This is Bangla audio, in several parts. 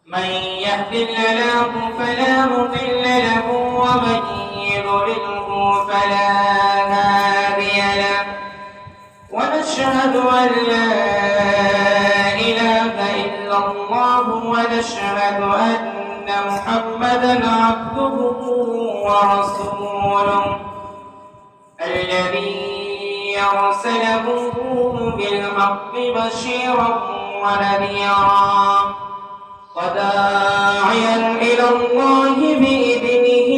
من يهد الله فلا مضل له ومن يضلله فلا هادي له ونشهد أن لا إله إلا الله ونشهد أن محمدا عبده ورسوله الذي أرسله بالحق بشيرا ونذيرا وداعيا إلى الله بإذنه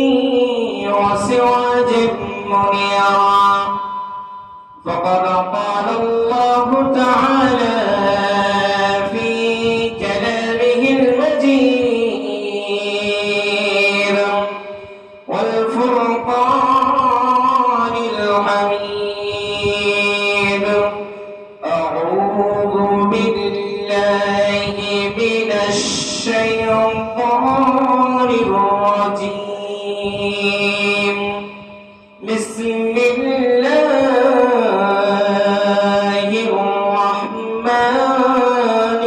وسراجا منيرا فقد قال الله تعالى في كلامه المجيد والفرقان الحميد أعوذ بالله من الشيطان الرجيم بسم الله الرحمن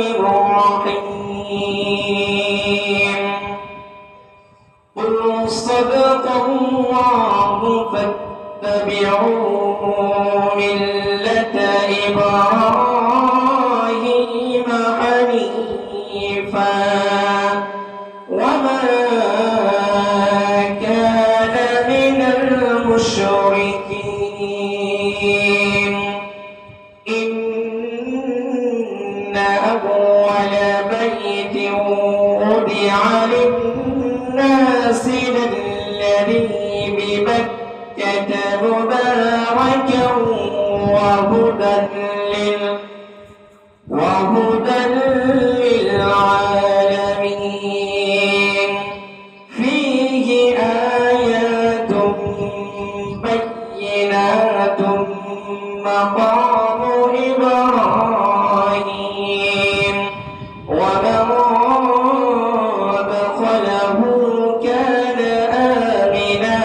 الرحيم قل صدق الله فاتبعوا ملة إبراهيم حنيفا وما كان من المشركين إن أول بيت وضع للناس للذي ببكة مباركا وهدى للعالمين فيه آيات بينات مقام إبراهيم ومن دخله كان آمنا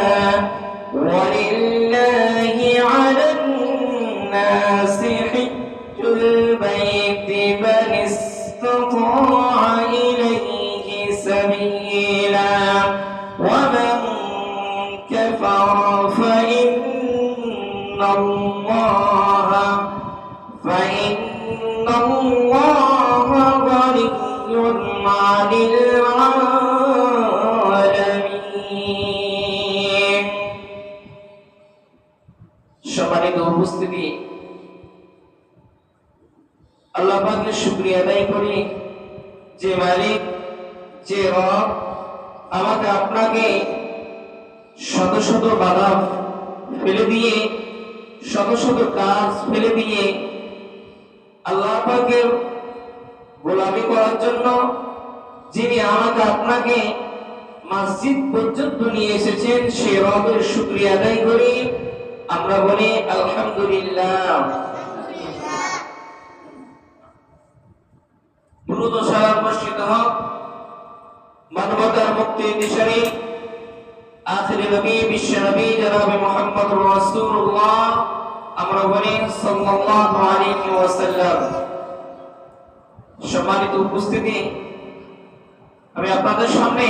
ولله على الناس حج البيت من استطاع إليه سبيلا ومن كفر فإن الله غني عن العالمين সম্মানিত উপস্থিতি আল্লাহ পাকের শুকরিয়া আদায় করি যে মালিক যে রব আমাকে আপনাকে শত শত বাধা ফেলে দিয়ে শত শত কাজ ফেলে দিয়ে আল্লাহ পাকের গোলামি করার জন্য যিনি আমাকে আপনাকে মসজিদ পর্যন্ত নিয়ে এসেছেন সে রবের শুকরিয়া আদায় করি আমরা বলি আলহামদুলিল্লাহ দ্রুত সালাম বর্ষিত হোক মানবতার মুক্তির দিশারি আখির নবী বিশ্ব নবী জনাবে মুহাম্মদুর রাসূলুল্লাহ আমরা বলি সাল্লাল্লাহু আলাইহি ওয়াসাল্লাম সম্মানিত উপস্থিতি আমি আপনাদের সামনে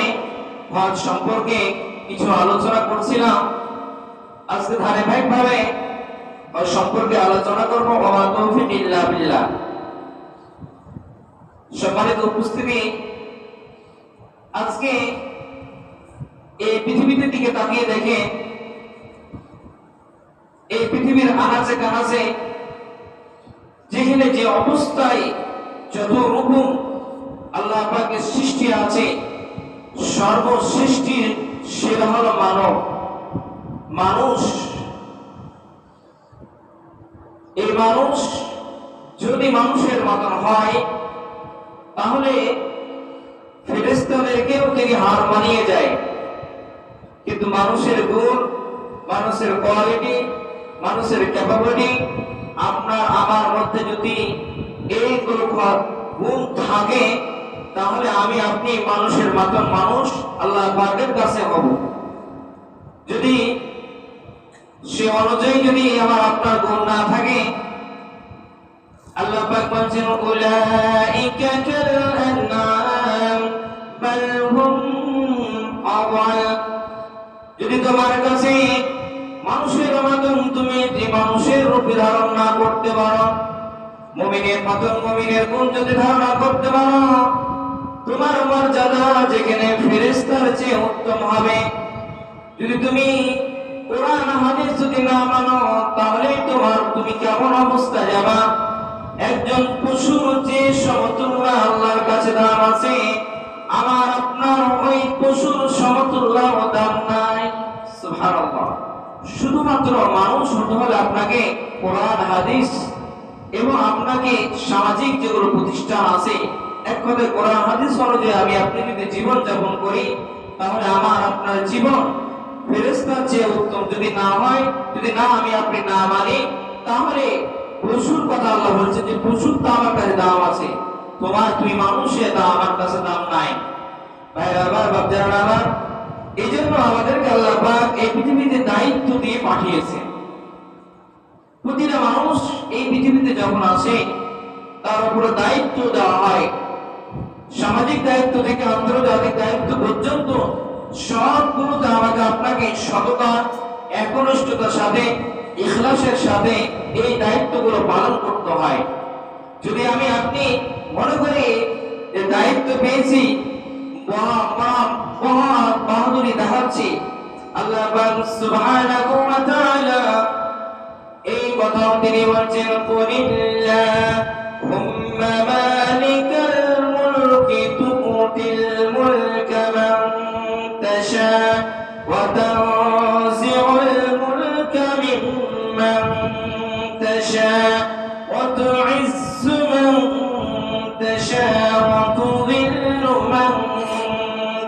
হজ সম্পর্কে কিছু আলোচনা করছিলাম আজকে ধারাবাহিকভাবে হজ সম্পর্কে আলোচনা করব ওয়া তৌফিক ইল্লা বিল্লাহ সম্মানিত উপস্থিতি আজকে এই পৃথিবীতে দিকে তাকিয়ে দেখে এই পৃথিবীর আনাচে কানাচে যেখানে যে অবস্থায় যত রকম আল্লাহ পাকের সৃষ্টি আছে সর্বসৃষ্টির সেরা হলো মানুষ এই মানুষ যদি মানুষের মতন হয় তাহলে ফেরেশতাদেরকেও তিনি হার মানিয়ে যায় কিন্তু মানুষের গুণ মানুষের কোয়ালিটি মানুষের ক্যাপাবিলিটি আপনার আমার মধ্যে যদি এইগুলো গুণ থাকে তাহলে আমি আপনি মানুষের মতন মানুষ আল্লাহ পাকের কাছে হব যদি সে অনুযায়ী যদি আমার আপনার গুণ না থাকে আল্লাহ পাক বলেন উলাইকা কাল আনআম যদি তোমার কাছে মানুষের মতন তুমি যে মানুষের রূপ ধারণ না করতে পারো, মুমিনের মতন মুমিনের গুণ যদি ধারণা করতে পারো, তোমার মর্যাদা যেখানে ফেরেশতার চেয়ে উত্তম হবে। যদি তুমি কোরআন হাদিস যদি না মানো, তাহলে তুমি কেমন অবস্থা যাবা? একজন পশুর যে সমতুল্য আল্লাহর কাছে দাম আছে, আমার আপনার ওই পশুর সমতুল্য দাম নাই। সুবহানাল্লাহ। শুধুমাত্র মানুষ হতে হলে আপনাকে কোরআন হাদিস এবং আপনাকে সামাজিক যেগুলো প্রতিষ্ঠান আছে, এক কথায় কোরআন হাদিস অনুযায়ী আমি আপনি যদি জীবন যাপন করি, তাহলে আমার আপনার জীবন ফেরেশতার চেয়ে উত্তম। যদি না হয়, যদি না আমি আপনি না মানি, তাহলে পশুর কথা আল্লাহ বলছে যে পশুর তো আমার কাছে দাম আছে, তুমি মানুষের দাম আমার কাছে দাম নাই। ভাইরা আবার বাপজারা আবার, এই জন্য আমাদেরকে আল্লাহ পাক এই পৃথিবীতে দায়িত্ব দিয়ে পাঠিয়েছে। প্রতিটা মানুষ এই পৃথিবীতে যখন আসে, তার উপরে দায়িত্ব দেওয়া হয়। সামাজিক দায়িত্ব থেকে আন্তর্জাতিক দায়িত্ব পর্যন্ত সবগুলোতে আমাকে আপনাকে সততা, একনিষ্ঠতার সাথে, ইখলাসের সাথে এই দায়িত্বগুলো পালন করতে হয়। যদি আমি আপনি মনে করি যে দায়িত্ব পেয়েছি, বাহাদুরি দেখাচ্ছি, আল্লাহ সুবহানাহু ওয়া তাআলা এই কথা তিনি বলছেন, কুলিল্লাহুম্মা মালিকাল মুলকি তুতিল মুলকা মান তাশা ওয়া তানজিউল মুলকা মিম্মান তাশা ওয়া তুইজ্জু মান তাশা ওয়া তুযিল্লু মান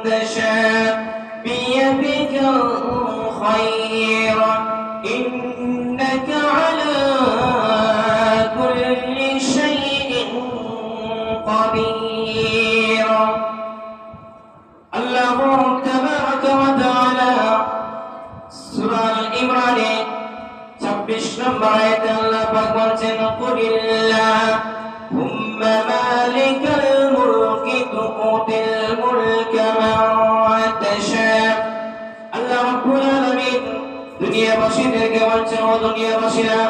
তাশা বিয়াদিকাল খায়র ইন্নাকা আলা কুল্লি শাইইন কাদির। আল্লাহ তাবারাকা ওয়া তাআলা সূরা আল-ইমরানে 26 নম্বর আয়াতে আল্লাহ পাক বলেন, কুলিল্লাহুম্মা মালিকাল মুলকি তুতিল মুলকা মান তাশা। আল্লাহ রাব্বুল আলামিন দুনিয়াবাসীদেরকে বলছেন, ও দুনিয়াবাসীরা,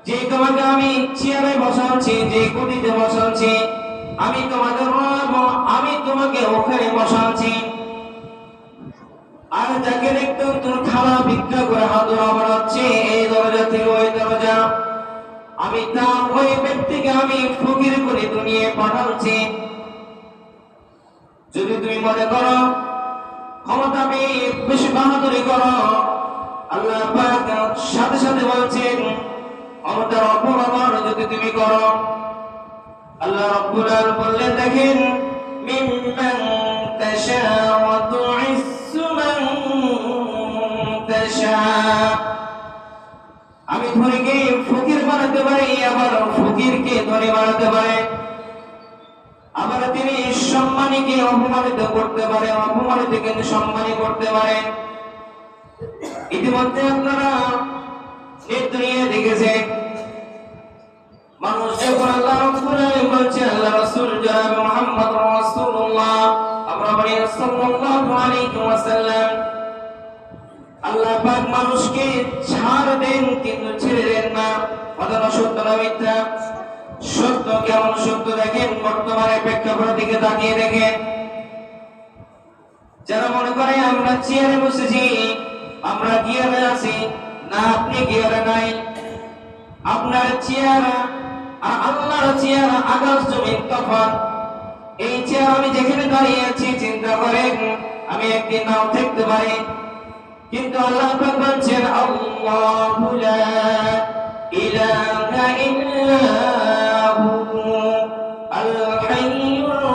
যে তোমাকে আমি চেয়ারে বসাচ্ছি, যে গদিতে বসাচ্ছি, আমি তোমাদের রব, আমি তোমাকে ওখানে বসাচ্ছি। আর যাকে দেখতো তোর খালা ভিক্ষা করে হাত বাড়াচ্ছে এই দরজা থেকে ওই দরজা, আমি তা ওই ব্যক্তিকে আমি ফকির করে দুনিয়ায় পাঠাচ্ছি। যদি তুমি মনে করো ক্ষমতা পেয়ে বেশি বাহাদুরি করো, আল্লাহ পাক সাথে সাথে বলছেন, ক্ষমতার অপব্যবহার যদি তুমি করো, আল্লাহ রাব্বুল আলামিন বললেন, দেখেন, মিম্মান তাশা ওয়া তুইজ্জু মান তাশা, আমি ধনীকে ফকির বানাতে পারি, আবার ফকিরকে ধনী বানাতে পারে, আবার তিনি সম্মানীকে অপমানিত করতে পারে, অপমানিতকে সম্মানী করতে পারে। ইতিমধ্যে আপনারা এই দুনিয়া দেখেছেন, মানুষ যখন আল্লাহ রাব্বুল আলামিন বলছেন, আল্লাহ রাসূল জনাব মুহাম্মদ রাসূলুল্লাহ আমরা বলি সাল্লাল্লাহু আলাইহি ওয়াসাল্লাম, আল্লাহ পাক মানুষকে ছাড় দেন কিন্তু ছেড়ে দেন না। কথা সত্য না মিথ্যা? সত্য। কেমন সত্য দেখেন, বর্তমানে প্রেক্ষাপটের দিকে তাকিয়ে দেখেন। যারা মনে করে আমরা চেয়ারে বসেছি, আমরা গিয়ারে আছি, না আপনি গিয়ারে নাই। আপনার চেয়ার আর আল্লাহর চেয়ার আকাশ জমিন তফাৎ। এই চেয়ার আমি যেখানে দাঁড়িয়ে আছি, চিন্তা করেন আমি একদিন নাও থাকতে পারি, কিন্তু আল্লাহ পাক বলছেন, আল্লাহু লা ইলাহা ইল্লা হু আল হাইয়ুল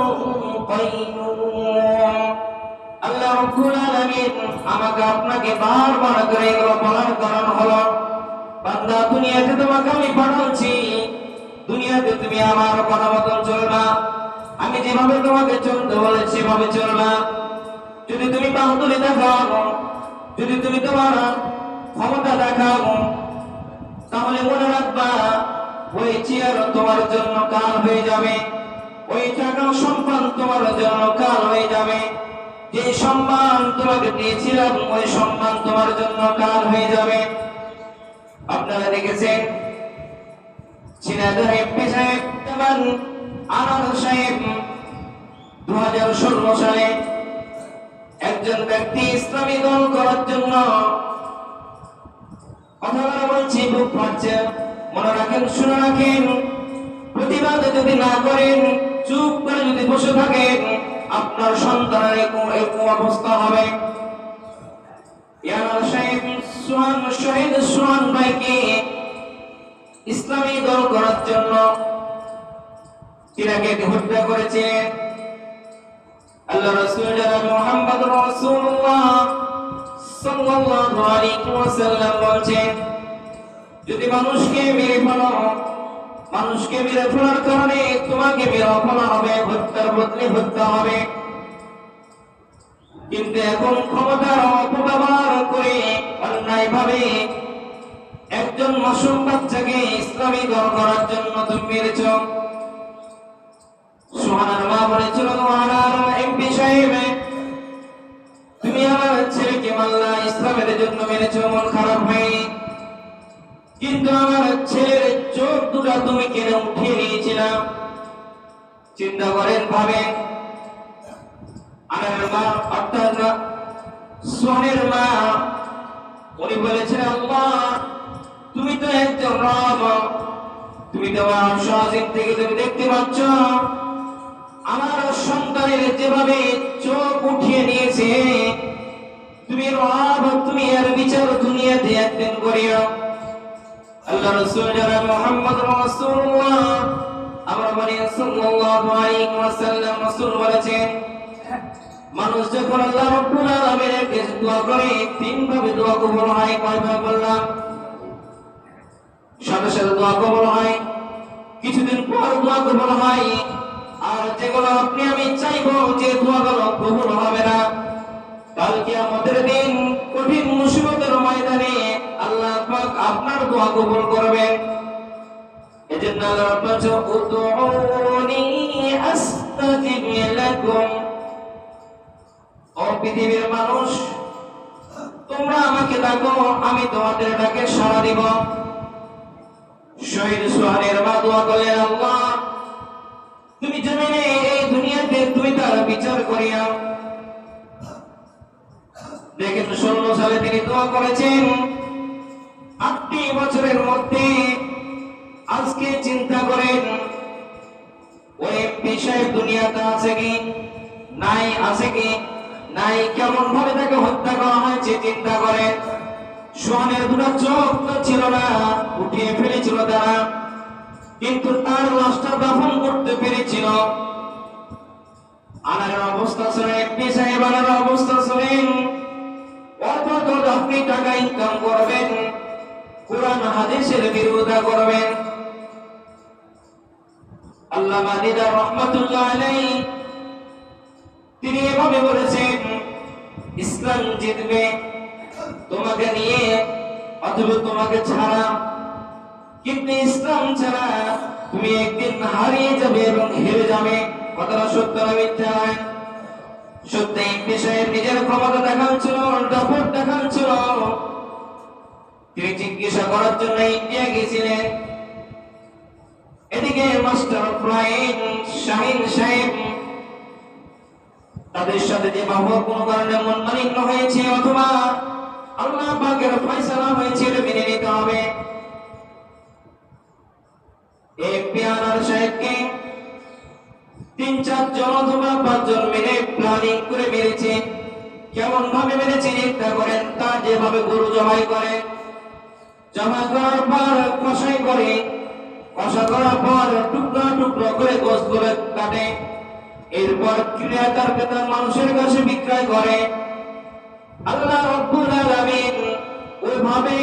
কাইয়্যুম। আল্লাহ রাব্বুল আলামিন আমাকে আপনাকে বারবার করে এগুলো বলার কারণ হলো, বান্দা দুনিয়াতে তোমাকে আমি পাঠাচ্ছি, দুনিয়াতে তুমি আমার কথা মতন চলবা, আমি যেভাবে তোমাকে চলতে বলেছি সেভাবে চলবা। যদি তুমি বাহাদুরি দেখাও, যদি তুমি তোমার ক্ষমতা দেখাও, তাহলে মনে রাখবা ওই চেয়ার তোমার জন্য কাল হয়ে যাবে, ওই টাকা সম্পদ তোমার জন্য কাল হয়ে যাবে। যে সম্মান তোমাকে দিয়েছিলাম ওই সম্মান তোমার জন্য কাল হয়ে যাবে। আপনারা দেখেছেন ঝিনাইদহ এমপি সাহেব যেমন আনোয়ার সাহেব 2016 সালে একজন ব্যক্তি ইসলামী দল করার জন্য কথাগুলো বলছি, বুক ফাটছে, মনে রাখেন, শুনে রাখেন, প্রতিবাদ যদি না করেন, চুপ করে যদি বসে থাকেন, আপনার সন্তানের এরকম অবস্থা হবে। শহীদ সোহান ভাইকে ইসলামী দল করার জন্য তিনাকে হত্যা করেছিলেন। আল্লাহ রাসূল জনাব মুহাম্মদ রাসূলুল্লাহ সাল্লাল্লাহু আলাইহি ওয়াসাল্লাম বলেন, যদি মানুষকে মেরে ফেলার কারণে তোমাকে মেরে ফেলা হবে, হত্যার বদলে হত্যা হবে। কিন্তু এখন ক্ষমতার অপব্যবহার করে অন্যায়ভাবে একজন মাসুম বাচ্চাকে ইসলামী দল করার জন্য তুমি মেরেছ। সোহানার মা বলেছিল, এমপি সাহেব, তুমি আমার ছেলেকে মাল্লা ইসলামের জন্য মেরেছ, মন খারাপ হয়নি, কিন্তু আমার ছেলের চোখ দুটা তুমি কেন উঠিয়ে নিয়েছিলাম? চিন্তা করেন, ভাবেন। আনার মা অর্থাৎ সোহানের মা উনি বলেছেন, আল্লাহ তুমি তো একজন রব, তুমি তো সহজের থেকে তুমি দেখতে পাচ্ছ আমার সন্তানের যেভাবে চোখ উঠিয়ে নিয়েছে, তুমি রব, তুমি এর বিচার দুনিয়াতে একদিন করিও। আল্লাহ রাসূল জনাব মুহাম্মদ রাসূলুল্লাহ আমরা বলি সাল্লাল্লাহু আলাইহি ওয়াসাল্লাম রাসূল বলেছেন, মানুষ যখন আল্লাহ রাব্বুল আলামিনের কাছে দোয়া করে তিন ভাবে দোয়া কবুল হয়। কয়ভাবে বললাম? সাথে সাথে দোয়া কবুল হয়, কিছুদিন পর দোয়া কবুল হয়, আর যেগুলো আপনি আমি চাইবো যে দোয়াগুলো কবুল হবে না, কাল কিয়ামতের দিন কঠিন মুসিবতের ময়দানে আল্লাহ পাক আপনার দোয়া কবুল করবেন। এজন্য আল্লাহ বলেন, উদউনি আস্তাজিব লাকুম, ও পৃথিবীর মানুষ তোমরা আমাকে ডাকো, আমি তোমাদের ডাকে সাড়া দিব। শহীদ সোহানের মা দোয়া করলেন, আল্লাহ তুমি জমিনে এই দুনিয়াতে তুমি তার বিচার করিয়া। দেখেন 16 সালে তিনি দোয়া করেছেন, 8টি বছরের মধ্যে আজকে চিন্তা করেন ওই এমপি সাহেব দুনিয়াতে আছে কি নাই, আছে কি নাই, কেমন ভাবে তাকে হত্যা করা হয়েছে চিন্তা করেন। সোহানের দুটো চোখ তো ছিল না, উঠিয়ে ফেলেছিল তারা, কিন্তু তার লাশটা দাফন করতে পেরেছিল। আনারের অবস্থা শুনে এমপি সাহেব আনার অবস্থা শুনেন, অল্প আপনি টাকা ইনকাম করবেন, কোরআন হাদিসের বিরোধিতা করবেন। আল্লামা দিদার রহমাতুল্লাহ আলাইহি তিনি এভাবে বলেছেন, ইসলাম জিতবে তোমাকে নিয়ে অথবা তোমাকে ছাড়া, কিন্তু ইসলাম ছাড়া তুমি একদিন হারিয়ে যাবে এবং হেরে যাবে। কথাটা সত্য না মিথ্যা? সত্যি এমপি সাহেব নিজের ক্ষমতা দেখাচ্ছিল, দাপট দেখাচ্ছিল। তিনি জিজ্ঞাসা করার জন্য ইন্ডিয়া গিয়েছিলেন। এদিকে মাস্টার ফ্লাইট শাহিন সাহেব তাদের সাথে যে বাবা কোনো কারণে মনমালিন্য হয়েছে অথবা আল্লাহ পাকের ফয়সালা হয়েছে, এটা মেনে নিতে হবে। এমপি আনার সাহেবকে 3-4 জন অথবা 5 জন মিলে প্ল্যানিং করে মেরেছে। কেমন ভাবে মেরেছে চিন্তা করেন। তা যেভাবে গরু জবাই করে, জবাই করার পর কষাই করে, কষা করার পর টুকরা টুকরা করে গোশতগুলো কাটে, এরপর ক্রিয়াকার বেতন মানুষের কাছে বিক্রয় করে। আল্লাহ রাব্বুল আলামিন ওইভাবে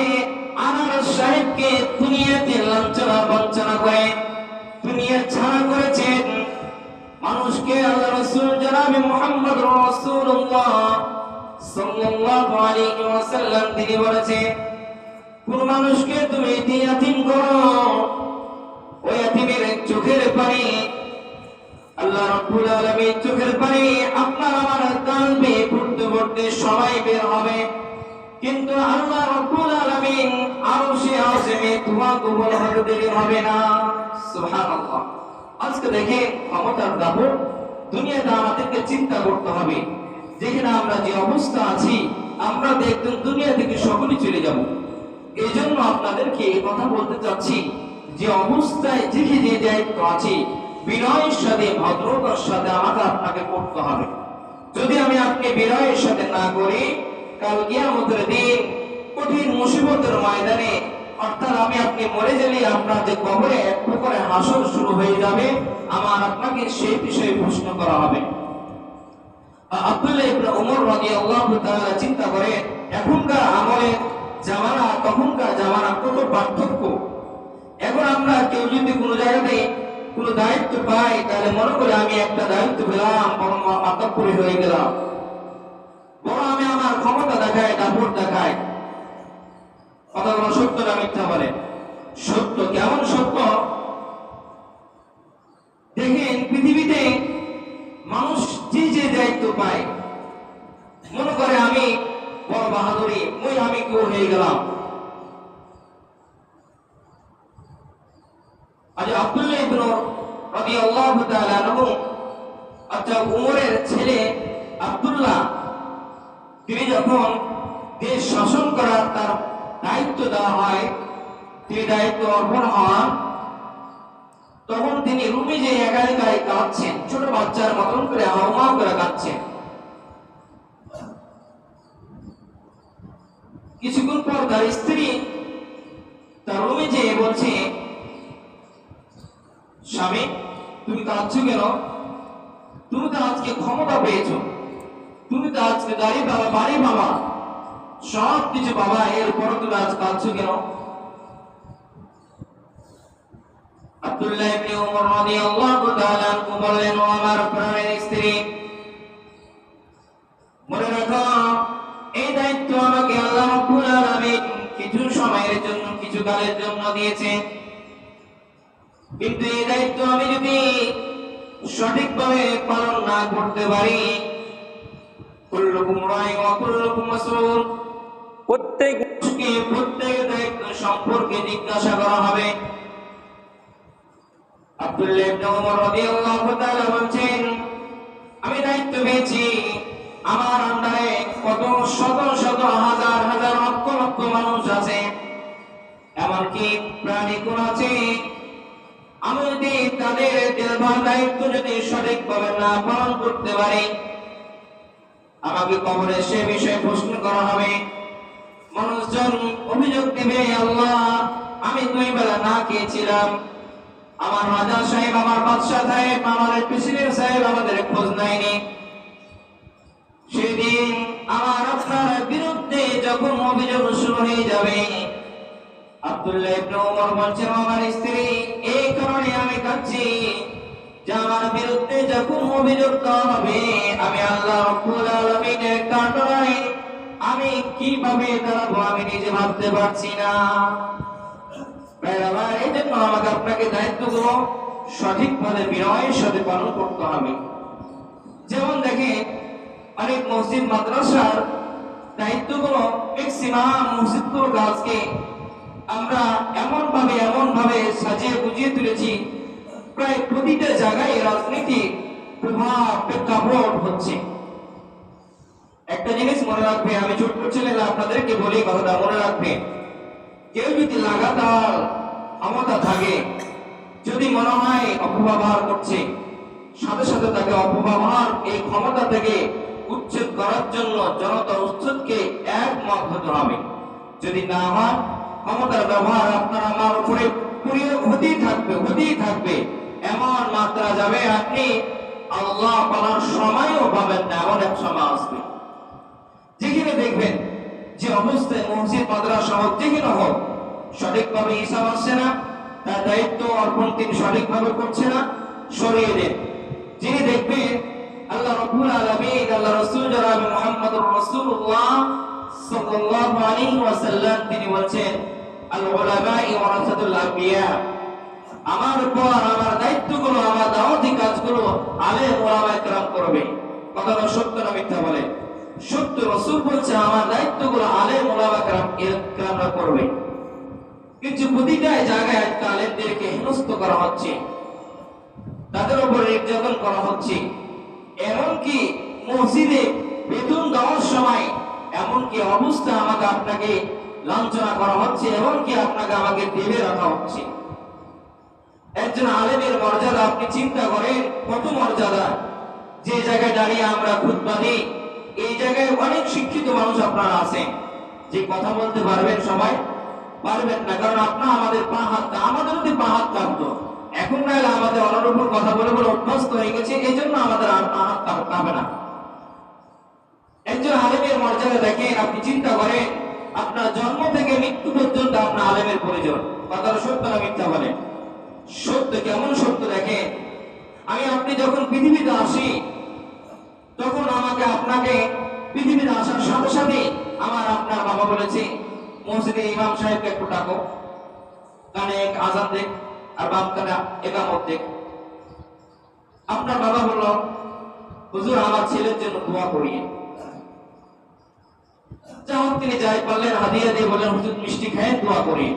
আনার সাহেবকে দুনিয়াতে লাঞ্ছনা বঞ্চনা করে দুনিয়া ছাড়া করেছেন। মানুষকে আল্লাহ রাসূল জনাবে মুহাম্মদ রাসূলুল্লাহ সাল্লাল্লাহু আলাইহি ওয়াসাল্লাম তিনি বলেছেন, কোন মানুষকে তুমি ইয়াতীম করো, ওই ইয়াতীমের চোখের পানি আল্লাহ রাব্বুল আলামিন চোখের পানি আপনার আমার কালবে করতে সময় বের হবে, কিন্তু আল্লাহ রাব্বুল আলামিন আরশে আযমে দোয়া কবুল হতে দেরি হবে না। সুবহানাল্লাহ। আজকে দেখেন ক্ষমতার দাপট, দুনিয়াতে আমাদেরকে চিন্তা করতে হবে, যেখানে আমরা যে অবস্থা আছি আমরা একদম দুনিয়া থেকে সকলে চলে যাব। এই জন্য আপনাদেরকে এই কথা বলতে চাচ্ছি, যে অবস্থায় যেখানে যে দায়িত্ব আছে বিনয়ের সাথে ভদ্রতার সাথে আমাকে আপনাকে করতে হবে। যদি আমি আপনি বিনয়ের সাথে না করি, কাল কিয়ামতের দিন কঠিন মুসিবতের ময়দানে, অর্থাৎ আমি আপনি মরে গেলে আপনার যে কবরে এক প্রকারে হাসর শুরু হয়ে যাবে, আমার আপনাকে সেই বিষয়ে প্রশ্ন করা হবে। আব্দুল্লাহ ইবনে ওমর রাদিয়াল্লাহু তাআলা চিন্তা করেন, এখনকার আমলের জামানা তখনকার জামানা কত পার্থক্য। এখন আমরা কেউ যদি কোনো জায়গাতে কোনো দায়িত্ব পাই, তাহলে মনে করে আমি একটা দায়িত্ব পেলাম, বড় মাতব্বরি হয়ে গেলাম, বড় আমি আমার ক্ষমতা দেখাই, দাপট দেখাই। কথাগুলো সত্য না মিথ্যা বলে? সত্য। কেমন সত্য? দেখেন পৃথিবীতে মানুষ যে যে দায়িত্ব পায়, মনে করে আমি বড় বাহাদুরি, আমি কেউ হয়ে গেলাম। আজ আব্দুল্লাহ ইবনে রাদিয়াল্লাহু তাআলা আনহু, আচ্ছা উমরের ছেলে আব্দুল্লাহ, তিনি যখন দেশ শাসন করার তার দায়িত্ব দেওয়া হয়, তিনি দায়িত্ব অর্পণ হন, তখন তিনি রুমে যে একাই কাঁদছেন, ছোট বাচ্চার মতন করে হাউমাউ করে কাঁদছেন। কিছুক্ষণ পর তার স্ত্রী তার রুমে যেয়ে বলছে, স্বামী তুমি কাঁদছো কেন? তুমি তো আজকে ক্ষমতা পেয়েছো, তুমি তো আজকে গাড়ি পাবা, বাড়ি পাবা, সব কিছু পাবা, এরপর তুমি আজ কাঁদছো কেন? আব্দুল্লাহ ইবনে ওমর রাদিয়াল্লাহু তাআলা আনহু বললেন, ও আমার প্রাণের স্ত্রী, মনে রাখো এই দায়িত্ব আমাকে আল্লাহ রাব্বুল আলামিন কিছু সময়ের জন্য, কিছু কালের জন্য দিয়েছে, কিন্তু এই দায়িত্ব আমি যদি সঠিকভাবে পালন না করতে পারি, কুল্লুকুম রাইন ওয়া কুল্লুকুম মাসউল, প্রত্যেককে প্রত্যেক দায়িত্ব সম্পর্কে জিজ্ঞাসা করা হবে। আব্দুল্লাহ ইবনে ওমর রাদিয়াল্লাহু তাআলা বলেন, আমি দায়িত্ব পেয়েছি, আমার আন্ডারে কত শত শত হাজার হাজার লক্ষ লক্ষ মানুষ আছে, এমনকি প্রাণীকুল আছে। আমি যদি তাদের দেখভাল দায়িত্ব যদি সঠিকভাবে না পালন করতে পারি, আমাকে কবরে সে বিষয়ে প্রশ্ন করা হবে। মানুষজন অভিযোগ দিবে, আল্লাহ আমি 2 বেলা না খেয়েছিলাম, আমার রাজা সাহেব, আমার বাদশাহ সাহেব, আমাদের প্রেসিডেন্ট সাহেব আমাদের খোঁজ নেয়নি। সেদিন আমার আপনার বিরুদ্ধে যখন অভিযোগ শুরু হয়ে যাবে, আব্দুল্লাহ ইবনে ওমর বলছেন, আমার স্ত্রী, এই কারণে আমি কাঁদছি যে আমার বিরুদ্ধে যখন অভিযোগ দেওয়া হবে, আমি আল্লাহ রাব্বুল আলামিনের কাঠগড়ায় আমি কিভাবে দাঁড়াবো আমি নিজে ভাবতে পারছি না। এই জন্য আমাকে আপনাকে দায়িত্বগুলো সঠিকভাবে বিনয়ের সাথে পালন করতে হবে। যেমন দেখেন অনেক মসজিদ মাদ্রাসার দায়িত্বগুলো, ম্যাক্সিমাম মসজিদগুলো আজকে আমরা এমন ভাবে সাজিয়ে গুজিয়ে তুলেছি, প্রায় প্রতিটা জায়গায় রাজনীতির প্রভাব প্রেক্ষাপট হচ্ছে। একটা জিনিস মনে রাখবে, আমি ছোট্ট ছেলেরা আপনাদেরকে বলি, কথাটা মনে রাখবে, কেউ যদি লাগাতার ক্ষমতা থাকে, যদি মনে হয় অপব্যবহার করছে, সাথে সাথে তাকে অপব্যবহার এই ক্ষমতা থেকে উচ্ছেদ করার জন্য জনতা উচ্ছেদকে একমত হতে হবে। যদি না হয়, ক্ষমতার ব্যবহার আপনার আমার উপরে হতেই থাকবে, এমন মাত্রা যাবে আপনি আল্লাহ পাওয়ার সময়ও পাবেন না। এমন এক সময় আসবে যেখানে দেখবেন যে অবস্থায় মসজিদ মাদ্রাসা হোক, যেখানে হোক, সঠিকভাবে হিসাব আসছে না, তার দায়িত্ব অর্পণ তিনি সঠিকভাবে করছে না, সরিয়ে দেন। যিনি দেখবেন আল্লাহ রাব্বুল আলামিন, আল্লাহ রাসূল জনাব মুহাম্মদুর রাসূলুল্লাহ সাল্লাল্লাহু আলাইহি ওয়াসাল্লাম তিনি বলেন, আল উলামা'i ওয়ারাসাতুল আম্বিয়া, আমার উপর আমার দায়িত্বগুলো, আমার দাওয়াতি কাজগুলো আলেম ওলামায়ে কেরাম করবে। কথাটা সত্য না মিথ্যা বলে? সত্য রাসূল বলছে আমার দায়িত্বগুলো আলেম ওলামা কেরামরা করবে, কিন্তু প্রতিটা জায়গায় আজকে আলেমদেরকে হেনস্থ করা হচ্ছে, তাদের উপর নির্যাতন করা হচ্ছে। এমনকি মসজিদে বেতন দেওয়ার সময় এমনকি অবস্থা আমাকে আপনাকে লাঞ্ছনা করা হচ্ছে, এমনকি আপনাকে আমাকে দেবে রাখা হচ্ছে। একজন আলেমের মর্যাদা আপনি চিন্তা করেন, কত মর্যাদা। যে জায়গায় দাঁড়িয়ে আমরা খুতবা দিই, এই জায়গায় অনেক শিক্ষিত মানুষ আপনারা আছেন, যে কথা বলতে পারবেন, সবাই পারবেন না, কারণ আপনার আমাদের পা হাত, আমাদের যদি পা হাত কাঁপতো, এখন নাহলে আমাদের অন্যের উপর কথা বলে বলে অভ্যস্ত হয়ে গেছে, এই জন্য আমাদের আর পা হাত কাঁপে না। একজন আলেমের মর্যাদা দেখেন, আপনি চিন্তা করেন, আপনার জন্ম থেকে মৃত্যু পর্যন্ত আপনার আলেমের প্রয়োজন। কথাটা সত্য না মিথ্যা বলেন? সত্য। কেমন সত্য দেখেন, আমি আপনি যখন পৃথিবীতে আসি, তখন আমাকে আপনাকে পৃথিবীতে আসার সাথে সাথে আমার আপনার বাবা বলেছে মসজিদে ইমাম সাহেবকে একটু ডাকো, কানে আজান দেখ আর বাম কানে একামত দেখ। আপনার বাবা বলল হুজুর আমার ছেলের জন্য দোয়া করিয়ে। যখন তিনি যাই পারলেন হাদিয়া দিয়ে বলেন হুজুর মিষ্টি খায় দোয়া করিয়ে।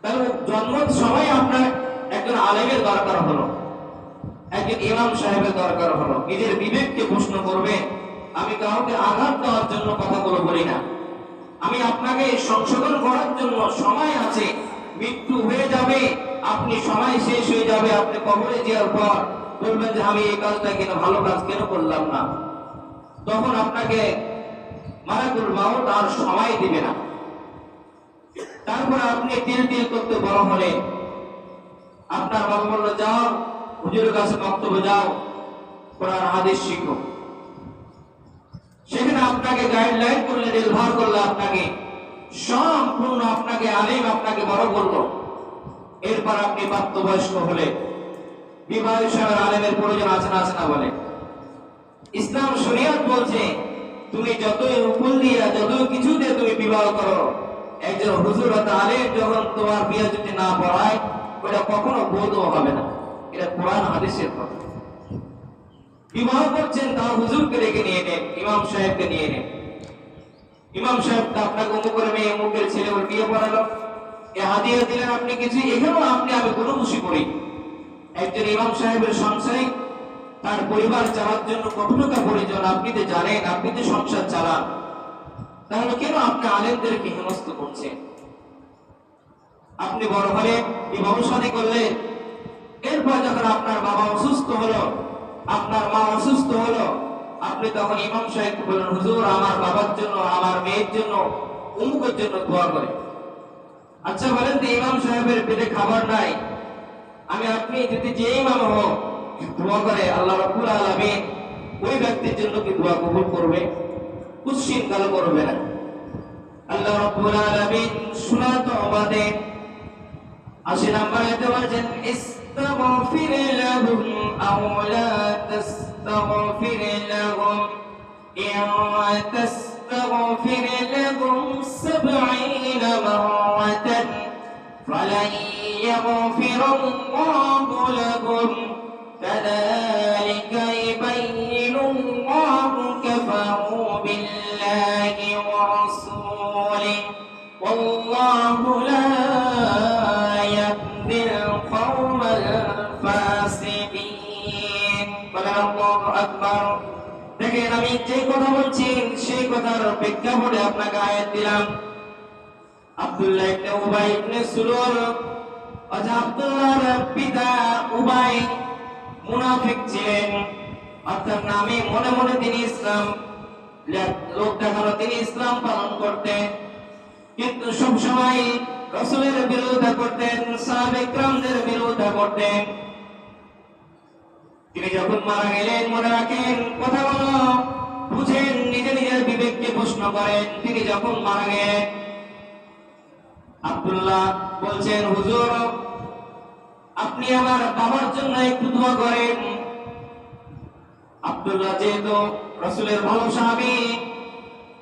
তাহলে জন্মের সময় আপনার একজন আলেমের দরকার হলো, একজন ইমাম সাহেবের দরকার হলো। নিজের বিবেককে প্রশ্ন করবে। আমি কাউকে আঘাত দেওয়ার জন্য কথাগুলো বলি না, আমি আপনাকে সংশোধন করার জন্য। সময় আছে, মৃত্যু হয়ে যাবে, আপনি সময় শেষ হয়ে যাবে, আপনি কবরে যাওয়ার পর বলবেন যে আমি এই কাজটা কেন, ভালো কাজ কেন করলাম না। তখন আপনাকে মালাকুল মাউত আর সময় দিবে না। তারপরে আপনি তিল তিল করতে বড় হলে আপনার বাবা বললো যাও হুজুরের কাছে বক্তব্য যাও, কোরআন হাদিস শিখো। সেখানে আপনাকে গাইডলাইন করলে, নির্ভর করলে, আপনাকে সম্পূর্ণ আপনাকে আলেম আপনাকে বড় করলো। এরপর আপনি প্রাপ্তবয়স্ক হলে বিবাহ সাহেবের আলেমের প্রয়োজন আছে না, আছে না বলে? ইসলাম শরীয়ত বলছে তুমি যতই উকুল দিয়া যতই কিছু দিয়ে তুমি বিবাহ করো, একজন হুজুর অথবা আলেম যখন তোমার বিয়ে যদি না পড়ায়, ওটা কখনো বৈধ হবে না। এটা কোরআন হাদিসের কথা। বিবাহ করছেন তাও হুজুরকে রেখে নিয়ে নেন, ইমাম সাহেবকে নিয়ে নেন। ইমাম সাহেব আপনাকে অমুক করে মেয়ে অমুকের ছেলে ওর বিয়ে পড়ালো, এ হাদিয়া দিলেন আপনি কিছু, এখানেও আপনি আমি কোনো খুশি করি। একজন ইমাম সাহেবের সংসারে তার পরিবার চালার জন্য কত টাকা প্রয়োজন আপনি তো জানেন, আপনি তো সংসার চালান, তাহলে কেন আপনি আলেমদেরকে হেনস্থ করছেন? আপনি বড় হলে বিবাহ শাদী করলেন, এরপর যখন আপনার বাবা অসুস্থ হলো, আপনার মা অসুস্থ হলো, আপনি তখন ইমাম সাহেবকে বললেন হুজুর আমার বাবার জন্য, আমার মেয়ের জন্য, অমুকের জন্য দোয়া করে। আচ্ছা বলেন তো ইমাম সাহেবের পেটে খাবার নাই, আমি আপনি যদি যে ইমাম হোক দোয়া করে, আল্লাহ রাব্বুল আলামিন ওই ব্যক্তির জন্য কি দোয়া কবুল করবে? কুচ্ছিত কাল করবে না। আল্লাহ রাব্বুল আলামিন সূরা তাওবাতে 80 নম্বর আয়াতে বলেছেন ইস্তাগফির লাহুম আও লা তাস্তাগফির লাহুম ইন তাস্তাগফির লাহুম 70 মাররাতান ফালান ইয়াগফিরাল্লাহু লাহুম কাযালিকা ইউবাইয়িনুল্লাহু কাফারু বিল্লাহি ওয়া রাসূলিহি ওয়াল্লাহু লা ইয়াহদিল কওমাল ফাসিকিন। আল্লাহু আকবার। দেখেন আমি যে কথা বলছি সেই কথার প্রেক্ষাপটে আপনাকে আয়াত দিলাম। আব্দুল্লাহ ইবনে উবাই ইবনে সুলুল, আচ্ছা আব্দুল্লাহর পিতা উবাই মুনাফিক ছিলেন, অর্থাৎ নামে মনে মনে তিনি ইসলাম লোক দেখানো, তিনি ইসলাম পালন করতেন, কিন্তু সবসময় রাসূলের বিরোধিতা করতেন, সাহাবায়ে কিরামদের বিরোধিতা করতেন। তিনি যখন মারা গেলেন, মনে রাখেন কথাগুলো বুঝেন, নিজে নিজের বিবেককে প্রশ্ন করেন। তিনি যখন মারা গেলেন, আব্দুল্লাহ বলছেন হুজুর আপনি আমার বাবার জন্য একটু দোয়া করেন। আব্দুল্লাহ যেহেতু রাসূলের ভালো সাহাবী,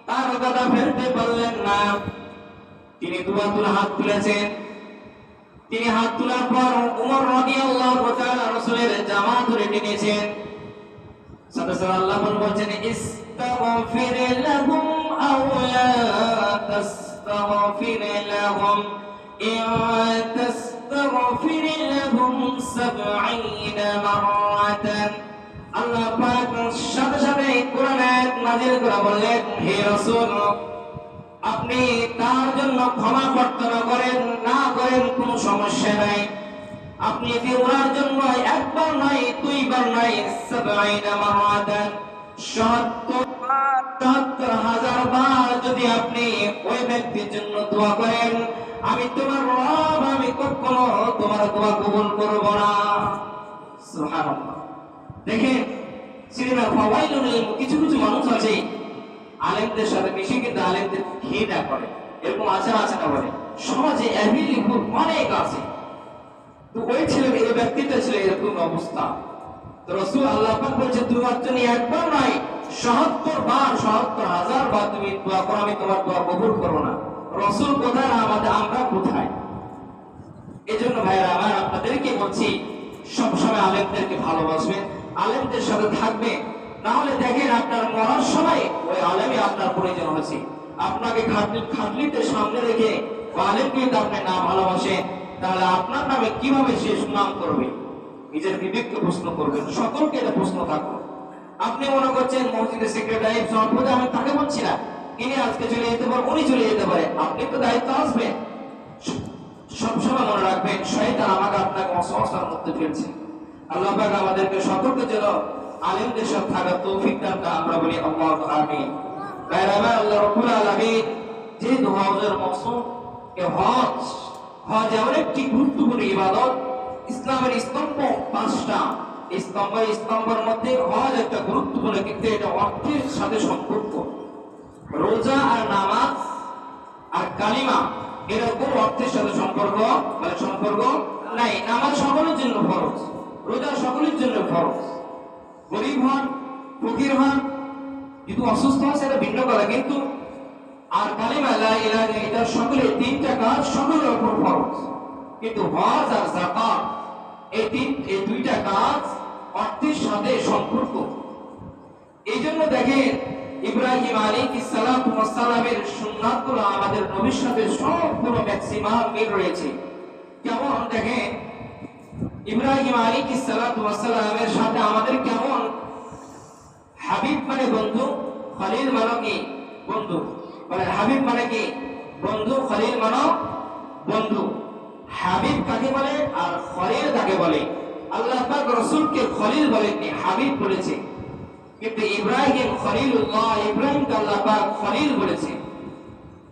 তার কথা ফেলতে পারলেন না, তিনি দোয়া তুলে হাত তুলেছেন। তিনি হাত তোলার পর উমর রাদিয়াল্লাহু তাআলা রাসূলের জামা ধরে টেনেছেন। সাথে সাথে আল্লাহ বলছেন ইস্তাগফির লাহুম আও লা তাস্তাগফির লাহুম ইন তাস্তাগফির লাহুম ৭০ মাররাতান। আল্লাহ পাক সাথে সাথে কোরআন আয়াত নাযিল করে বললেন, হে রাসূল, আপনি তার জন্য ক্ষমা প্রার্থনা করেন, না করেন কোনো সমস্যা নাই। আপনি যদি ওনার জন্য একবার নয়, দুইবার নয়, ৭০ মাররাতান ৭০,০০০ বার যদি আপনি ওই ব্যক্তির জন্য দোয়া করেন, আমি তোমার রব, আমি কখনো তোমার দোয়া কবুল করব না। সুবহানাল্লাহ। দেখেন সিনেমা ফাওয়াইলুল ইলম, কিছু কিছু মানুষ আছে আলেমদের সাথে মিশে কিন্তু আলেমদের ঘৃণা করে, এরকম আছে না বলে সমাজে অ্যাভেলেবল অনেক আছে। তো ওই ছেলে, এই ব্যক্তিটা ছিল এরকম অবস্থা। তো রাসূল আল্লাহ পাক বলছে, তোমার জন্য একবার নয় ৭০ বার, ৭০,০০০ বার তুমি দোয়া করো, আমি তোমার দোয়া কবুল করব না। রাসূল কোথায়, আমাদের আমরা কোথায়? এজন্য ভাইরা আমার, আপনাদেরকে বলছি সবসময় আলেমদেরকে ভালোবাসবেন, আলেমদের সাথে থাকবে। না হলে দেখেন আপনার মরার সময় ওই আলেমই আপনার প্রয়োজন হয়েছে। আপনাকে খাটলিতে সামনে রেখে আলেমকে আপনি না ভালোবাসেন, তাহলে আপনার নামে কিভাবে সে সুনাম করবে? নিজের বিবেককে প্রশ্ন করবেন, সকলকে এটা প্রশ্ন থাকবে। আপনি মনে করছেন মসজিদের সেক্রেটারি সভাপতি, আমি তাকে বলছি না, ইনি আজকে চলে যেতে পারে, উনি চলে যেতে পারে, আপনি তো দায়িত্ব আসবেন। সবসময় মনে রাখবেন, শয়তান আমাকে আপনাকে অসহসার মধ্যে ফেলছে। আল্লাহ পাক আমাদেরকে সকলকে যেন আলেমদের সাথে থাকার তৌফিক দান করেন, আমরা বলি আল্লাহু আমিন। বাইরামা আল্লাহ রাব্বুল আলামিন যে হজের মৌসুম, হজ এমন একটি গুরুত্বপূর্ণ ইবাদত। ইসলামের স্তম্ভ ৫টা, স্তম্ভের মধ্যে হজ একটা গুরুত্বপূর্ণ, কিন্তু এটা অর্থের সাথে সম্পর্ক। রোজা আর নামাজ আর কালিমা এরকম অর্থের সাথে সম্পর্ক নাই। নামাজ সকলের জন্য ফরজ, রোজা সকলের জন্য ফরজ। গরিব হন, ফকির হন, কিন্তু অসুস্থ হয় সেটা ভিন্ন কথা। কিন্তু আর কালিমা লা ইলাহা ইল্লাল্লাহ, এটা সকলে ৩টা কাজ সকলের উপর ফরজ। কিন্তু হজ আর যাকাত এই ২টা কাজ অর্থের সাথে সম্পর্ক। এই জন্য দেখেন ইব্রাহিম আলাইহিস সালাতু ওয়াস সালামের সুন্নাতগুলো আমাদের নবীর সাথে সবগুলো ম্যাক্সিমাম মিল রয়েছে। কেমন দেখেন, ইব্রাহিম আলাইহিস সালাতু ওয়াস সালামের সাথে আমাদের কেমন, হাবিব মানে বন্ধু, খলিল মানে কি বন্ধু, মানে হাবিব মানে কি বন্ধু, খলিল মানে বন্ধু। হাবিব কাকে বলে আর খলিল কাকে বলে? আল্লাহ পাক রাসূলকে খলিল বলেননি, হাবিব বলেছে। কিন্তু ইব্রাহিম খলিলুল্লাহ, ইব্রাহিমকে আল্লাহ পাক খলিল বলেছে।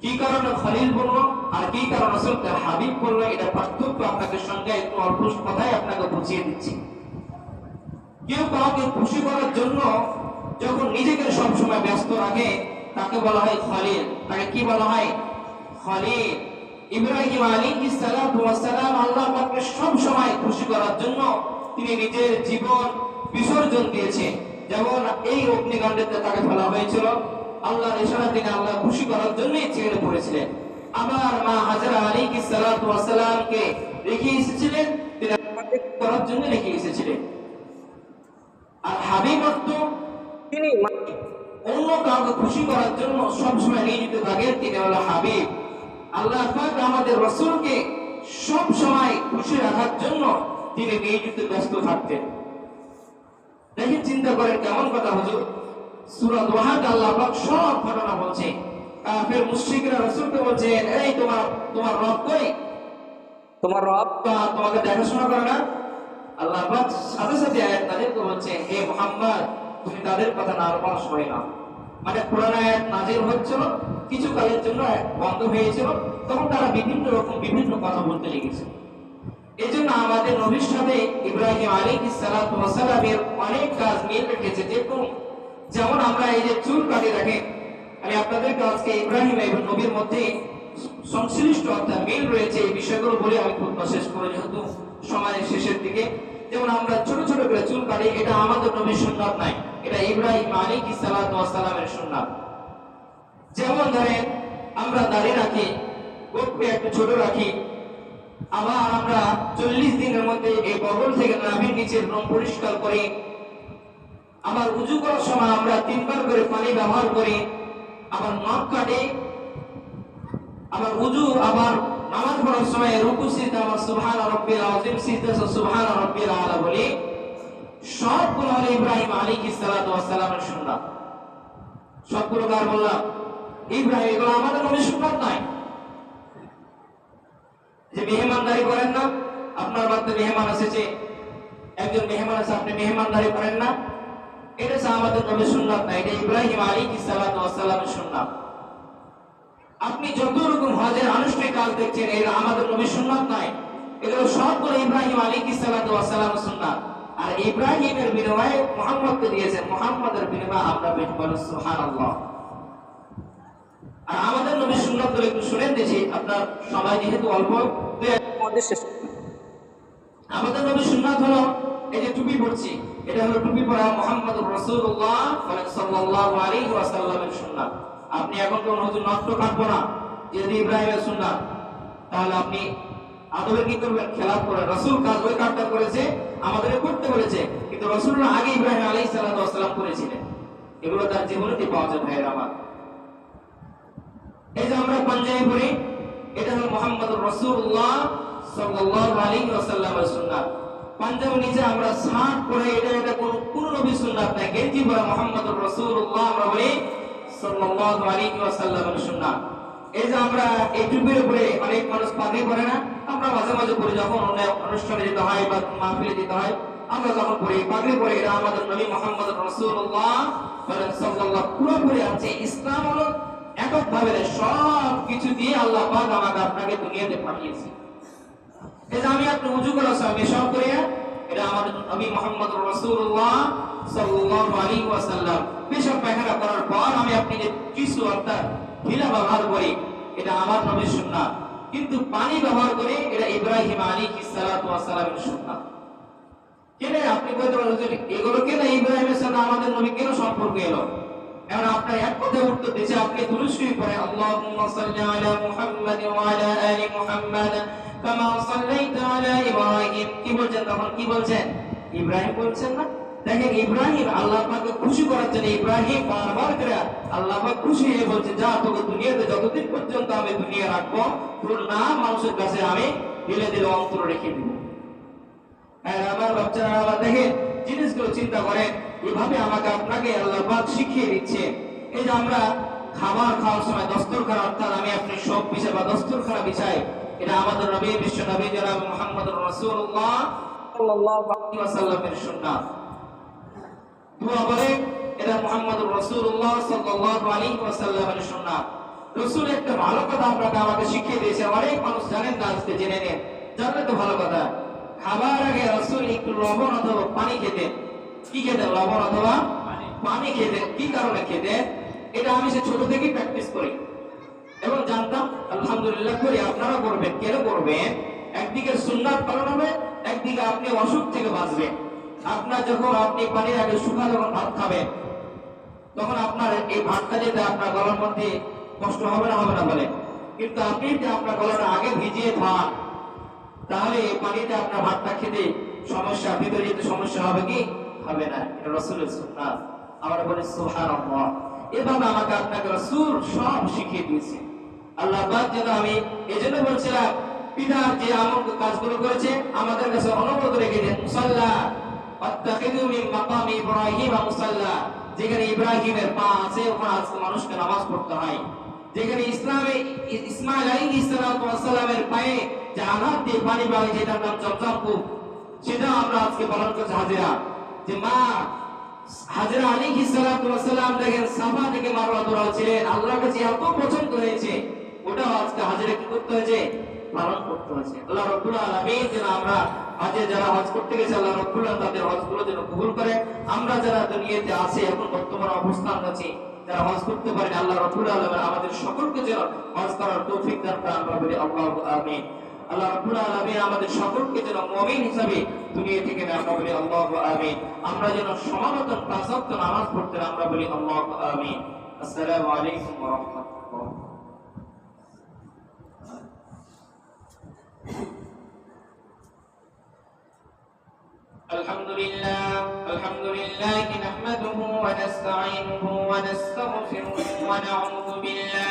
কি কারণে খলিল বললো আর কি কারণে রাসূলকে হাবিব বললো, এটা পার্থক্য আপনাদের সঙ্গে একটু অল্প কথাই আপনাকে বুঝিয়ে দিচ্ছি। কেউ কাউকে খুশি করার জন্য যখন নিজেকে সবসময় ব্যস্ত রাখে, তাকে বলা হয় খলিল। তাকে কি বলা হয়? খলিল। ইব্রাহিম আলাইহিস সালাতু ওয়াস সালাম আল্লাহ পাককে সব সময় খুশি করার জন্য তিনি নিজের জীবন বিসর্জন দিয়েছেন। যেমন এই অগ্নিকাণ্ডেতে তাকে ফেলা হয়েছিল, আল্লাহর ইশারা তিনি আল্লাহ খুশি করার জন্যই ছেড়ে পড়েছিলেন। আবার মা হাজরা আলাইহিস সালাতু ওয়াস সালামকে রেখে এসেছিলেন, তিনি করার জন্য রেখে এসেছিলেন। আর হাবিব অর্থ তিনি অন্য কাউকে খুশি করার জন্য সবসময় নিয়োজিত থাকেন, তিনি হলো হাবিব। আল্লাহ পাক আমাদের রাসূলকে সব সময় খুশি রাখার জন্য তিনি নিয়োজিত ব্যস্ত থাকতেন। দেখেন, চিন্তা করেন কেমন কথা হুজুর। সূরা দুহাতে আল্লাহ পাক সব ঘটনা বলছে। কাফের মুশরিকরা রাসূলকে বলছে, এই তোমার রব কই? তোমার রব তোমাকে দেখাশোনা করে না? আল্লাহ পাক সাথে সাথে আয়াত নাযিল করে বলছে, হে মুহাম্মদ, তুমি তাদের কথা না রবাস হয় না। মানে কোরআন আয়াত নাযিল হচ্ছিল, কিছু কালের জন্য বন্ধ হয়েছিল, তখন তারা বিভিন্ন কথা বলতে লেগেছে। এই জন্য আমাদের নবীর সাথে ইব্রাহিম আলাইহিস সালাতু ওয়াস সালামের অনেক কাজ মিল রেখেছে। যেমন আমরা এই যে চুল কাটি রাখেন, আমি আপনাদেরকে আজকে ইব্রাহিম এবং নবীর মধ্যে সংশ্লিষ্ট অর্থাৎ মিল রয়েছে এই বিষয়গুলো বলে আমি খুতবা শেষ করে, যেহেতু সময়ের শেষের দিকে। যেমন আমরা ছোট ছোট করে চুল কাটি, এটা আমাদের নবীর সুন্নাত নাই, এটা ইব্রাহিম আলাইহিস সালাতু ওয়াস সালামের সুন্নাত। যেমন ধরেন আমরা দাড়ি রাখি, গোঁফকে একটু ছোট রাখি। আবার আমরা 40 দিনের মধ্যে এই বগল থেকে নাভির নিচের রং পরিষ্কার করি। আবার উযু করার সময় আমরা তিনবার করে পানি ব্যবহার করি, আবার নখ কাটি, আবার উযু, আবার নামাজ পড়ার সময় রুকু সিজদা আবার সুবহান রাব্বিল আযীম, সিজদা সুবহান রাব্বিল আলা বলি। সবগুলো হলো ইব্রাহিম আলাইহিস সালাতু ওয়াস সালামের সুন্নাত। সবগুলো কার বললাম? ইব্রাহিম। এগুলো আমাদের নবীর সুন্নাত নয়। যে মেহমানদারি করেন না, আপনার বাড়িতে মেহমান এসেছে, একজন মেহমান আছে, আপনি মেহমানদারি করেন না, এটা আমাদের নবীর সুন্নাত না, এটা ইব্রাহিম আলাইহিস সালাতু ওয়াস সালামের সুন্নাত। আপনি যত রকম হজের আনুষ্ঠানিক কাজ দেখছেন, এটা আমাদের নবীর সুন্নাত নয়, এগুলো সবগুলো ইব্রাহিম আলাইহিস সালাতু ওয়াস সালামের সুন্নাত। আর ইব্রাহিমের বিনিময়ে মুহাম্মদকে দিয়েছেন, মুহাম্মদের বিনিময়ে আমরা বেশ বলি সুবহানাল্লাহ। আর আমাদের নবীর সুন্নাতগুলো একটু শুনেন দেখি, আপনার সময় যেহেতু অল্প, আমাদের নবীর সুন্নাত হলো এই যে টুপি পরছি, এটা হলো টুপি পরা মুহাম্মদুর রাসূলুল্লাহ সাল্লাল্লাহু আলাইহি ওয়াসাল্লামের সুন্নাত। আপনি এখন তো নতুন নষ্ট কাটবো না, যদি ইব্রাহিমের সুন্নাত, তাহলে আপনি আদবে কি করবেন? খেলাফ করে। রাসূল কাজ ওই কাজটা করেছে, আমাদের করতে বলেছে, কিন্তু রাসূলুল্লাহ আগে ইব্রাহিম আলাইহিস সালাতু ওয়াস সালাম করেছিলেন। এগুলো তার জীবনেতে পাওয়া যায় ভাইয়ের আমার। এই যে আমরা পাঞ্জাবি পরি, এটা হলো মুহাম্মদুর রাসূলুল্লাহ সাল্লাল্লাহু আলাইহি ওয়াসাল্লামের সুন্নাত। পাঞ্জাবির নিচে আমরা শার্ট পরে, এটা কোন নবীর সুন্নাত নাই। গেঞ্জি পরা মুহাম্মদুর রাসূলুল্লাহ আমরা বলি সাল্লাল্লাহু আলাইহি ওয়াসাল্লামের সুন্নাত। এই যে আমরা এই টুপির উপরে অনেক মানুষ পাগড়ি পরে না, আমরা মাঝে মাঝে পরি, যখন অনুষ্ঠানে যেতে হয় বা মাহফিলে যেতে হয়, আমরা যখন পরি পাগড়ি পরে, এটা আমাদের নবী মুহাম্মদুর রাসূলুল্লাহ সাল্লাল্লাহু পুরোপুরি আছে। ইসলাম হলো এককভাবে সব কিছু দিয়ে আল্লাহ পাক আমাকে আপনাকে দুনিয়াতে পাঠিয়েছে। এই যে আমি আপনি উযু করার সময় মেশাব করি, এটা আমাদের নবী মুহাম্মদুর রাসূলুল্লাহ সাল্লাল্লাহু আলাইহি ওয়াসাল্লাম পেশাব পায়খানা করার পর আমি আপনি যে টিস্যু অর্থাৎ ঢিলা ব্যবহার করি, এটা আমার নবীর সুন্নাত। কিন্তু পানি ব্যবহার করে, এটা ইব্রাহিম আলাইহিস সালাতু ওয়াস সালামের সুন্নাত। কেন আপনি বলতে পারেন যে এগুলো কেন ইব্রাহিমের সাথে আমাদের নবী কেন সম্পর্ক এলো? এখন আপনার এক কথায় উত্তর দিয়েছে, আপনি দুরূদ শরীফ পড়েন, আল্লাহুম্মা সাল্লি আলা মুহাম্মাদ ওয়া আলা আলি মুহাম্মাদ কামা সাল্লাইতা আলা ইব্রাহিম। কি বলছেন তখন? কি বলছেন? ইব্রাহিম বলছেন না? দেখেন, ইব্রাহিম আল্লাহ পাককে খুশি করার জন্য ইব্রাহিম বারবার করে আল্লাহ পাক খুশি হয়ে বলছে, যা তোকে দুনিয়াতে যতদিন পর্যন্ত আমি দুনিয়া রাখবো, তোর নাম মানুষের কাছে আমি দিলে দিলে অন্তর রেখে দিব। আমার বাচ্চারা আবার দেখেন জিনিসগুলো চিন্তা করেন, এভাবে আমাকে আপনাকে আল্লাহ পাক শিখিয়ে দিচ্ছে। এই যে আমরা খাবার খাওয়ার সময় দস্তরখানা, অর্থাৎ আমি আপনি সব বিছাই বা দস্তরখানা বিছাই, এটা আমাদের নবী, বিশ্ব নবী জনাব মুহাম্মদুর রাসূলুল্লাহ সাল্লাল্লাহু আলাইহি ওয়াসাল্লামের সুন্নাত। দোয়া বলে, এটা মুহাম্মদুর রাসূলুল্লাহ সাল্লাল্লাহু আলাইহি ওয়াসাল্লামের সুন্নাত। রাসূল একটা ভালো কথা আপনাকে আমাকে শিখিয়ে দিয়েছে, অনেক মানুষ জানেন না, আজকে জেনে নেন, জানলে তো ভালো কথা। খাবার আগে রাসূল একটু লবণ অথবা পানি খেতেন। কি খেতেন? লবণ অথবা পানি খেতেন। কি কারণে খেতেন? এটা আমি সে ছোট থেকেই প্র্যাকটিস করি এবং জানতাম, আলহামদুলিল্লাহ করি। আপনারা করবেন। কেন করবেন? একদিকে সুন্নাত পালন হবে, একদিকে আপনি অসুখ থেকে বাঁচবেন। আপনার যখন আপনি পানির আগে শুকনা যখন ভাত খাবেন, তখন আপনার এই ভাতটা যেতে আপনার গলার মধ্যে কষ্ট হবে না? হবে না বলেন? কিন্তু আপনি যে আপনার গলাটা আগে ভিজিয়ে খান, তাহলে এই পানিতে আপনার ভাতটা খেতে সমস্যা, ভিতরে যেতে সমস্যা হবে কি? হবে না। এটা রাসূলের সুন্নাত। আমরা বলি সুবহানাল্লাহ। এভাবে আমাকে আপনাকে রাসূল সব শিখিয়ে দিয়েছে। আল্লাহ পাক যেন, আমি এজন্য বলছিলাম, পিতার যে আমল কাজগুলো করেছে আমাদের কাছে অনুমোদ রেখে দেন। মুসাল্লা আত্তাখিযু মিন মাকামি ইব্রাহিম মুসাল্লা, যেখানে ইব্রাহিমের পা আছে ওখানে আজকে মানুষকে নামাজ পড়তে হয়। যেখানে ইসমাঈল আলাইহিস সালামের পায়ে যে আঘাত দিয়ে পানি পাবে, যেটার নাম জমজম কূপ, সেটা আমরা আজকে পালন করছি হাজিরা। যে মা হাজরা আলাইহিস সালাম দেখেন সাফা থেকে মারওয়া দৌড়াচ্ছিলেন, আল্লাহর কাছে এত পছন্দ হয়েছে, ওটাও আজকে হাজিরা কি করতে হয়েছে? পালন করতে হয়েছে। আল্লাহ রাব্বুল আলামিন যেন আমরা হাজে যারা হজ করতে গেছে, আল্লাহ রাব্বুল আলামিন তাদের হজগুলো যেন কবুল করে। আমরা যারা দুনিয়াতে আছি, এখন বর্তমান অবস্থান আছে, যারা হজ করতে পারেন, আল্লাহ রাব্বুল আলামিন আমাদের সকলকে যেন হজ করার তৌফিক দান করেন। আমরা বলি আল্লাহু আমিন। আল্লাহ রাব্বুল আলামিন আমাদের সকলকে যেন মুমিন হিসেবে দুনিয়া থেকে নেন। আমরা বলি আল্লাহু আমিন। আমরা যেন সমানতার পাঁচ ওয়াক্ত নামাজ পড়তে, আমরা বলি আল্লাহু আমিন। আসসালামু আলাইকুম ওয়া রাহমাতুল্লাহ। الحمد لله نحمده ونستعينه ونستغفره ونعوذ بالله